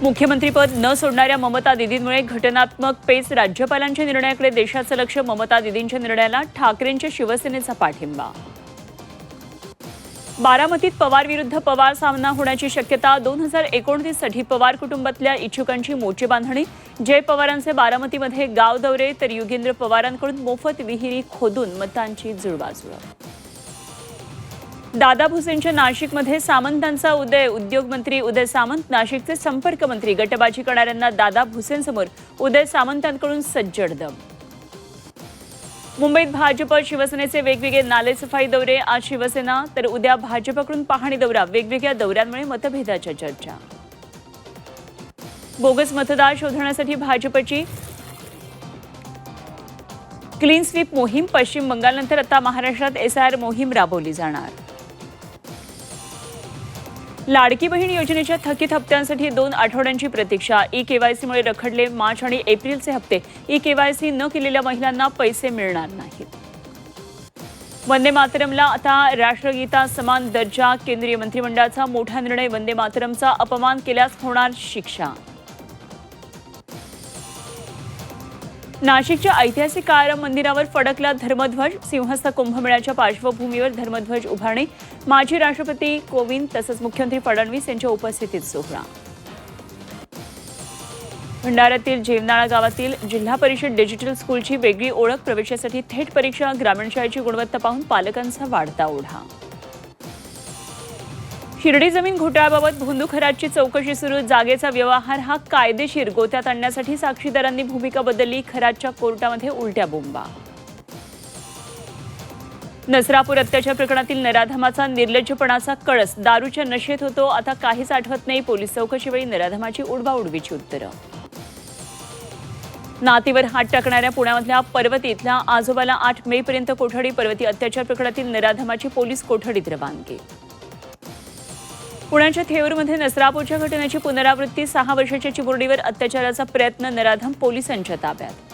मुख्यमंत्रीपद न सोडणाऱ्या ममता दीदींमुळे घटनात्मक पेच राज्यपालांच्या निर्णयाकडे देशाचं लक्ष. ममता दीदींच्या निर्णयाला ठाकरेंच्या शिवसेनेचा पाठिंबा. बारामतीत पवार विरुद्ध पवार सामना होण्याची शक्यता. 2029 साठी पवार कुटुंबातल्या इच्छुकांची मोर्चे बांधणी. जय पवारांचे बारामतीमध्ये गाव दौरे तर युगेंद्र पवारांकडून मोफत विहिरी खोदून मतांची जुळवाजुळव. दादा भुसेंच्या नाशिकमध्ये सामंतांचा उदय. उद्योगमंत्री उदय सामंत, नाशिकचे संपर्क मंत्री. गटबाजी करणाऱ्यांना दादा भुसेंसमोर उदय सामंतांकडून सज्जड दम. मुंबईत भाजप शिवसेनेचे वेगवेगळे नालेसफाई दौरे. आज शिवसेना तर उद्या भाजपकडून पाहणी दौरा. वेगवेगळ्या दौऱ्यांमुळे मतभेदाच्या चर्चा. बोगस मतदार शोधण्यासाठी भाजपची क्लीन स्वीप मोहीम. पश्चिम बंगालनंतर आता महाराष्ट्रात SIR मोहीम राबवली जाणार. लाडकी बहीण योजनेच्या थकीत हप्त्यांसाठी 2 आठवड्यांची प्रतीक्षा. KYCमुळे रखडले मार्च आणि एप्रिलचे हप्ते. KYC न केलेल्या महिलांना पैसे मिळणार नाहीत. वंदे मातरमला आता राष्ट्रगीता समान दर्जा. केंद्रीय मंत्रिमंडळाचा मोठा निर्णय. वंदे मातरमचा अपमान केल्यास होणार शिक्षा. नाशिकच्या ऐतिहासिक काळाराम मंदिरावर फडकला धर्मध्वज. सिंहस्थ कुंभमेळ्याच्या पार्श्वभूमीवर धर्मध्वज उभारणी. माजी राष्ट्रपती कोविंद तसंच मुख्यमंत्री फडणवीस यांच्या उपस्थितीत सोहळा. भंडाऱ्यातील जेवनाळा गावातील जिल्हा परिषद डिजिटल स्कूलची वेगळी ओळख. प्रवेशासाठी थेट परीक्षा. ग्रामीण शाळेची गुणवत्ता पाहून पालकांचा वाढता ओढा. शिर्डी जमीन घोटाळ्याबाबत भोंदू खरातची चौकशी सुरू. जागेचा व्यवहार हा कायदेशीर. गोत्यात आणण्यासाठी साक्षीदारांनी भूमिका बदलली. खरातच्या कोर्टामध्ये उलट्या बोंबा. नसरापूर अत्याचार प्रकरणातील नराधमाचा निर्लज्जपणाचा कळस. दारूच्या नशेत होतो, आता काहीच आठवत नाही. पोलीस चौकशीवेळी नराधमाची उडवाउडवीची उत्तरं. नातीवर हात टाकणाऱ्या पुण्यामधल्या पर्वती इथल्या आजोबाला 8 मेपर्यंत कोठडी. पर्वती अत्याचार प्रकरणातील नराधमाची पोलीस कोठडीत रवानगी. पुण्याच्या थेऊरमध्ये नसरापूरच्या घटनेची पुनरावृत्ती. 6 वर्षाच्या चिमुरडीवर अत्याचाराचा प्रयत्न. नराधम पोलिसांच्या ताब्यात.